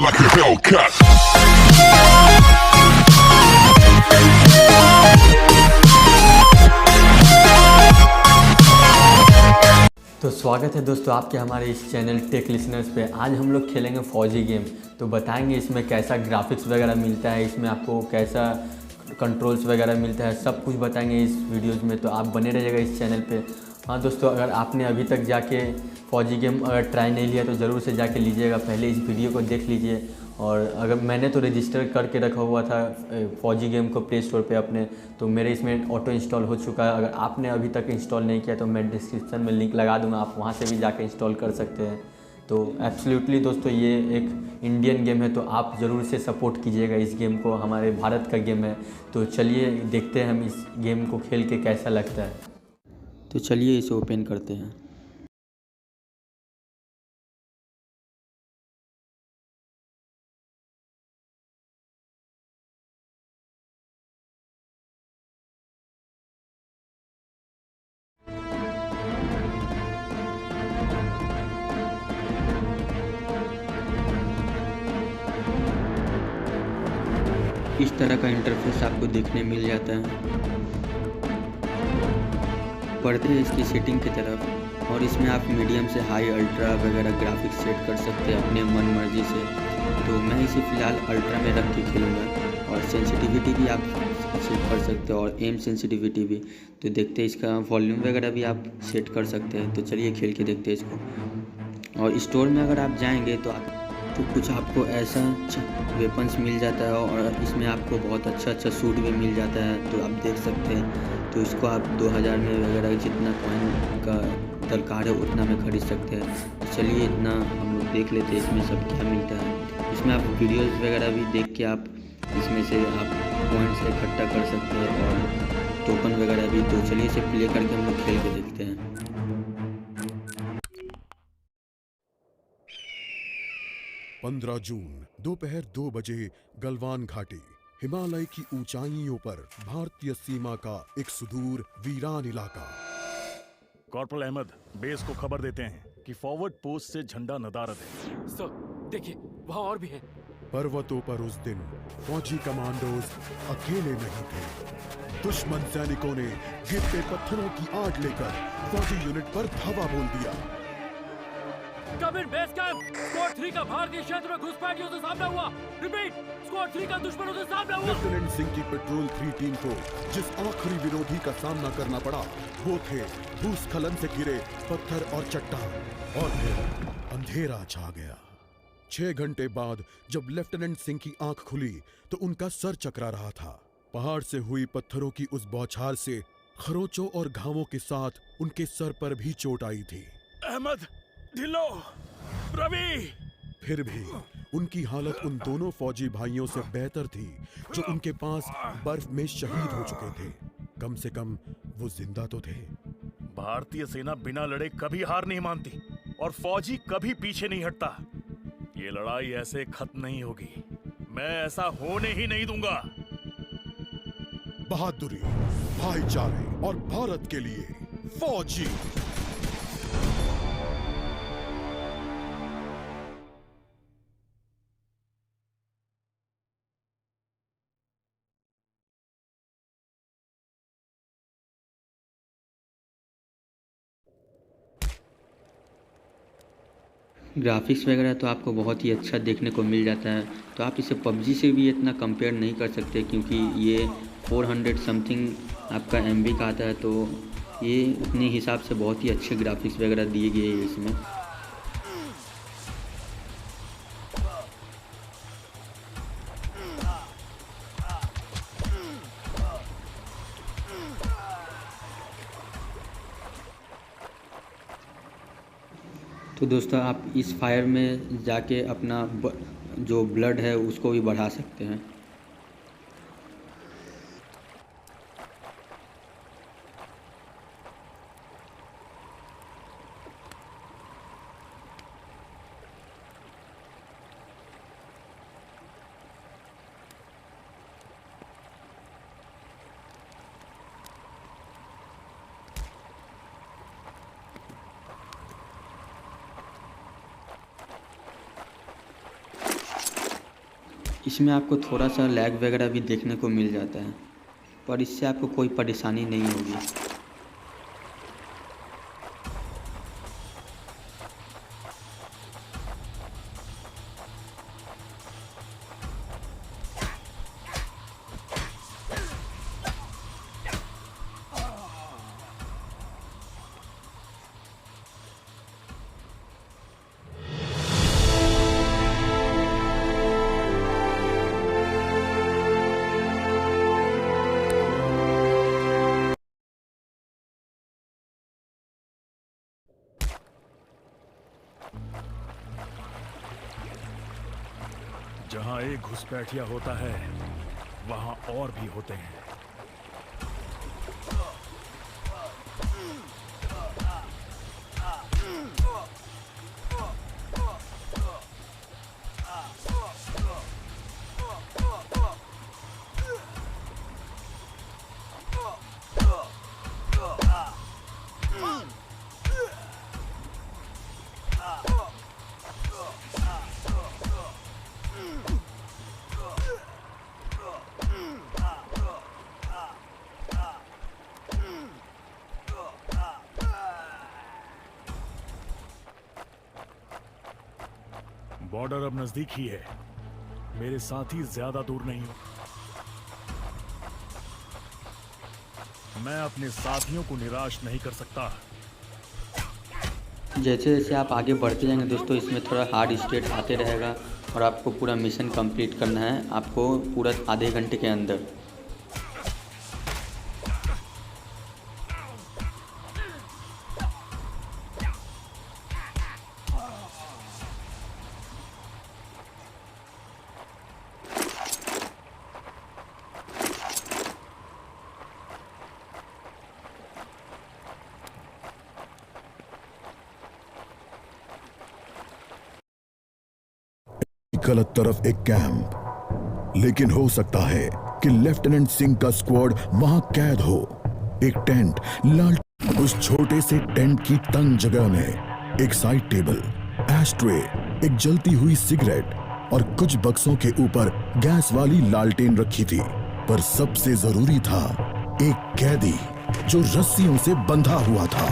like a Hellcat. तो स्वागत है दोस्तों आपके हमारे इस चैनल टेक लिसनर्स पे। आज हम लोग खेलेंगे फौजी गेम। तो बताएंगे इसमें कैसा ग्राफिक्स वगैरह मिलता है, इसमें आपको कैसा कंट्रोल्स वगैरह मिलता है, सब कुछ बताएंगे इस वीडियोज़ में। तो आप बने रहिएगा इस चैनल पे। हाँ दोस्तों, अगर आपने अभी तक जाके फौजी गेम अगर ट्राई नहीं लिया तो ज़रूर से जाके लीजिएगा। पहले इस वीडियो को देख लीजिए। और अगर मैंने तो रजिस्टर करके रखा हुआ था फौजी गेम को प्ले स्टोर पे अपने, तो मेरे इसमें ऑटो इंस्टॉल हो चुका है। अगर आपने अभी तक इंस्टॉल नहीं किया तो मैं डिस्क्रिप्शन में लिंक लगा दूंगा, आप वहाँ से भी जाके इंस्टॉल कर सकते हैं। तो एब्सोल्युटली दोस्तों, ये एक इंडियन गेम है, तो आप ज़रूर से सपोर्ट कीजिएगा इस गेम को। हमारे भारत का गेम है। तो चलिए देखते हैं हम इस गेम को खेल के कैसा लगता है। तो चलिए इसे ओपन करते हैं। इस तरह का इंटरफेस आपको देखने मिल जाता है। बढ़ते हैं इसकी सेटिंग की तरफ, और इसमें आप मीडियम से हाई अल्ट्रा वगैरह ग्राफिक्स सेट कर सकते हैं अपने मन मर्जी से। तो मैं इसे फ़िलहाल अल्ट्रा में रख के खेलूँगा। और सेंसिटिविटी भी आप सेट कर सकते हो, और एम सेंसिटिविटी भी। तो देखते हैं इसका वॉल्यूम वगैरह भी आप सेट कर सकते हैं। तो चलिए खेल के देखते हैं इसको। और स्टोर में अगर आप जाएंगे तो कुछ आपको ऐसा वेपन्स मिल जाता है, और इसमें आपको बहुत अच्छा सूट भी मिल जाता है। तो आप देख सकते हैं। तो इसको आप 2000 में वगैरह जितना कॉइन का दरकार है उतना में खरीद सकते हैं। तो चलिए इतना हम लोग देख लेते हैं इसमें सब क्या मिलता है। इसमें आप वीडियोज़ वगैरह भी देख के आप इसमें से आप पॉइंट्स इकट्ठा कर सकते हैं, और टोकन वगैरह भी। तो चलिए इसे प्ले करके हम लोग खेल के देखते हैं। 15 जून दोपहर 2 बजे गलवान घाटी, हिमालय की ऊंचाइयों पर भारतीय सीमा का एक सुदूर वीरान इलाका। कॉर्पोरल अहमद, बेस को खबर देते हैं कि फॉरवर्ड पोस्ट से झंडा नदारद है। सर देखिए, वहाँ और भी है। पर्वतों पर उस दिन फौजी कमांडोज अकेले नहीं थे। दुश्मन सैनिकों ने गिरते पत्थरों की आड़ लेकर फौजी यूनिट पर धावा बोल दिया। कमिंग बेस कैंप, स्क्वाड 3 का भारतीय क्षेत्र में घुसपैठियों से सामना हुआ। रिपीट, स्क्वाड 3 का दुश्मनों से सामना हुआ। लेफ्टिनेंट सिंह की पेट्रोल 3 टीम को जिस आखिरी विरोधी का सामना करना पड़ा वो थे भूस्खलन से घिरे पत्थर और चट्टान। और फिर अंधेरा छा गया। 6 घंटे बाद जब लेफ्टिनेंट सिंह की आंख खुली तो उनका सर चकरा रहा था। पहाड़ से हुई पत्थरों की उस बौछार से खरोंचों और घावों के साथ उनके सर पर भी चोट आई थी। अहमद, ढिल्लो, रवि। फिर भी उनकी हालत उन दोनों फौजी भाइयों से बेहतर थी जो उनके पास बर्फ में शहीद हो चुके थे। कम से कम वो जिंदा तो थे। भारतीय सेना बिना लड़े कभी हार नहीं मानती, और फौजी कभी पीछे नहीं हटता। ये लड़ाई ऐसे खत्म नहीं होगी। मैं ऐसा होने ही नहीं दूंगा। बहादुरी, भाईचारे और भारत के लिए फौजी। ग्राफिक्स वगैरह तो आपको बहुत ही अच्छा देखने को मिल जाता है। तो आप इसे पबजी से भी इतना कंपेयर नहीं कर सकते, क्योंकि ये 400 समथिंग आपका MB का आता है। तो ये उतने हिसाब से बहुत ही अच्छे ग्राफिक्स वगैरह दिए गए हैं इसमें। तो दोस्तों, आप इस फायर में जाके अपना जो ब्लड है उसको भी बढ़ा सकते हैं। इसमें आपको थोड़ा सा लैग वगैरह भी देखने को मिल जाता है, पर इससे आपको कोई परेशानी नहीं होगी। जहां एक घुसपैठिया होता है वहां और भी होते हैं। बॉर्डर अब नजदीक ही है। मेरे साथी ज्यादा दूर नहीं हो। मैं अपने साथियों को निराश नहीं कर सकता। जैसे जैसे आप आगे बढ़ते जाएंगे दोस्तों, इसमें थोड़ा हार्ड स्टेट आते रहेगा और आपको पूरा मिशन कंप्लीट करना है, आपको पूरा आधे घंटे के अंदर। गलत तरफ एक कैंप, लेकिन हो सकता है कि लेफ्टिनेंट सिंह का स्क्वाड वहां कैद हो। एक टेंट, लाल, उस छोटे से टेंट की तंग जगह में एक साइड टेबल, एशट्रे, एक जलती हुई सिगरेट और कुछ बक्सों के ऊपर गैस वाली लालटेन रखी थी। पर सबसे जरूरी था एक कैदी जो रस्सियों से बंधा हुआ था।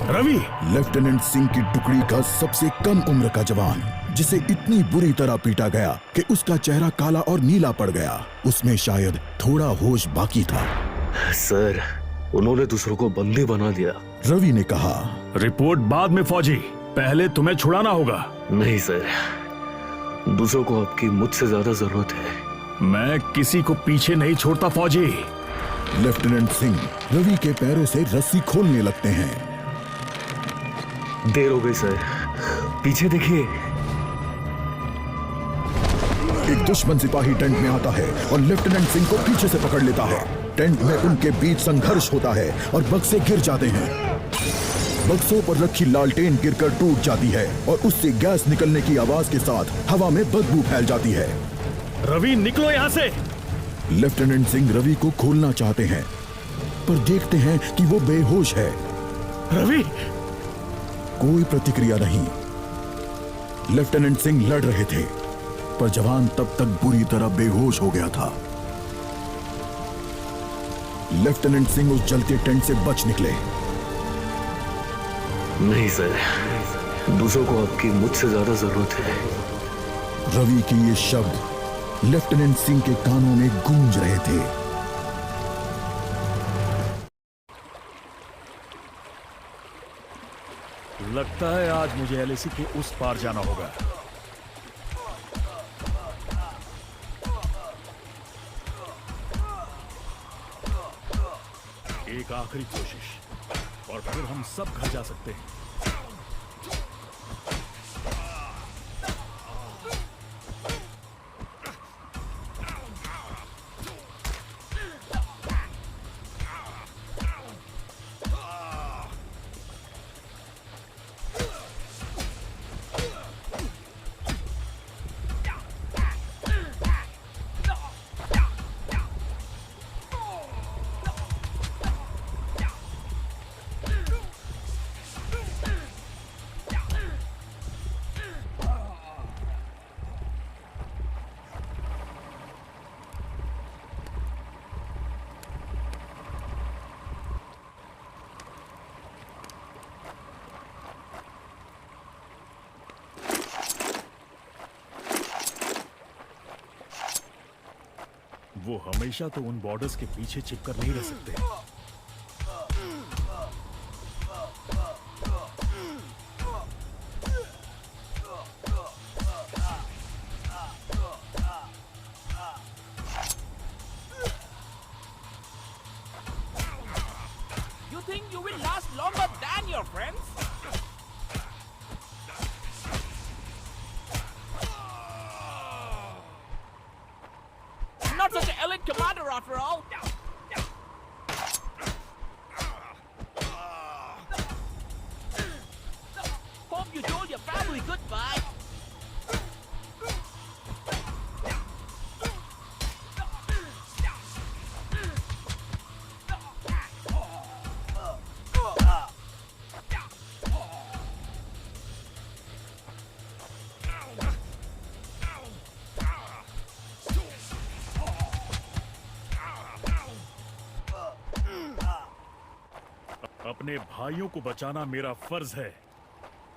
रवि, लेफ्टिनेंट सिंह की टुकड़ी का सबसे कम उम्र का जवान, जिसे इतनी बुरी तरह पीटा गया कि उसका चेहरा काला और नीला पड़ गया। उसमें शायद थोड़ा होश बाकी था। सर, उन्होंने दूसरों को बंदी बना दिया। रवि ने कहा, रिपोर्ट बाद में फौजी, पहले तुम्हें छुड़ाना होगा। नहीं सर, दूसरों को आपकी मुझसे ज्यादा जरूरत है। मैं किसी को पीछे नहीं छोड़ता फौजी। लेफ्टिनेंट सिंह रवि के पैरों से रस्सी खोलने लगते हैं। देर हो गई सर, पीछे देखिए। एक दुश्मन सिपाही टेंट में आता है और लेफ्टिनेंट सिंह को पीछे से पकड़ लेता है। टेंट में उनके बीच संघर्ष होता है और बक्से गिर जाते हैं। बक्सों पर रखी लालटेन गिरकर टूट जाती है और उससे गैस निकलने की आवाज के साथ हवा में बदबू फैल जाती है। रवि, निकलो यहाँ से। लेफ्टिनेंट सिंह रवि को खोलना चाहते हैं, पर देखते हैं कि वो बेहोश है। रवि, कोई प्रतिक्रिया नहीं। लेफ्टिनेंट सिंह लड़ रहे थे, पर जवान तब तक बुरी तरह बेहोश हो गया था। लेफ्टिनेंट सिंह उस जलते टेंट से बच निकले। नहीं सर, दूसरों को आपकी मुझसे ज्यादा जरूरत है। रवि के ये शब्द लेफ्टिनेंट सिंह के कानों में गूंज रहे थे। लगता है आज मुझे एलएसी के उस पार जाना होगा। एक आखिरी कोशिश और फिर हम सब घर जा सकते हैं। वो हमेशा तो उन बॉर्डर्स के पीछे छिपकर नहीं रह सकते। You think you will last longer than your friends? Not such an elite commander after all. Hope you told your family goodbye. अपने भाइयों को बचाना मेरा फर्ज है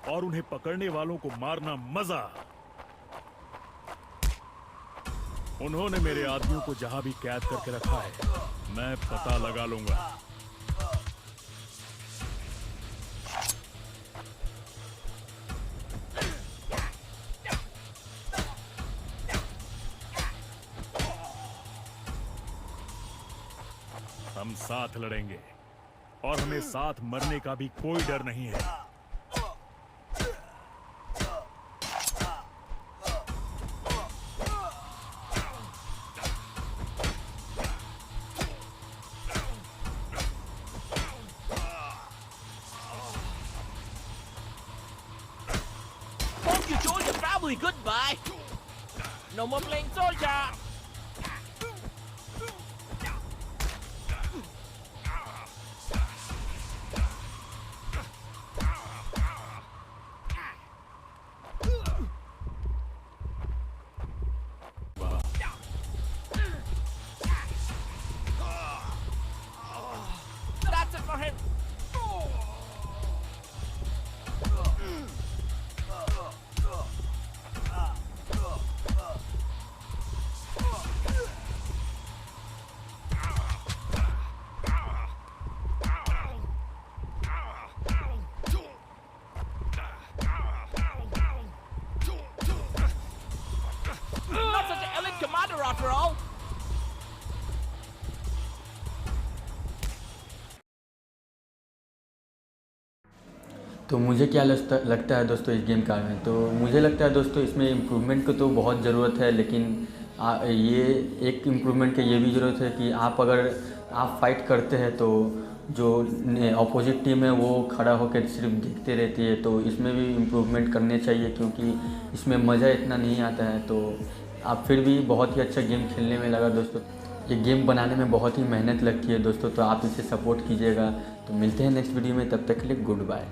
और उन्हें पकड़ने वालों को मारना मजा। उन्होंने मेरे आदमियों को जहां भी कैद करके रखा है मैं पता लगा लूंगा। हम साथ लड़ेंगे और हमें साथ मरने का भी कोई डर नहीं है। Hope you told your family goodbye. No more playing soldier. That's it for him. Not such an elite commander after all. तो मुझे क्या लगता है दोस्तों इस गेम का में, तो मुझे लगता है दोस्तों इसमें इम्प्रूवमेंट को तो बहुत ज़रूरत है, लेकिन ये एक इम्प्रूवमेंट की ये भी ज़रूरत है कि अगर आप फाइट करते हैं तो जो अपोजिट टीम है वो खड़ा होकर सिर्फ देखते रहती है, तो इसमें भी इम्प्रूवमेंट करने चाहिए क्योंकि इसमें मज़ा इतना नहीं आता है। तो आप फिर भी बहुत ही अच्छा गेम खेलने में लगा दोस्तों। ये गेम बनाने में बहुत ही मेहनत लगती है दोस्तों, तो आप इसे सपोर्ट कीजिएगा। तो मिलते हैं नेक्स्ट वीडियो में, तब तक के लिए गुड बाय।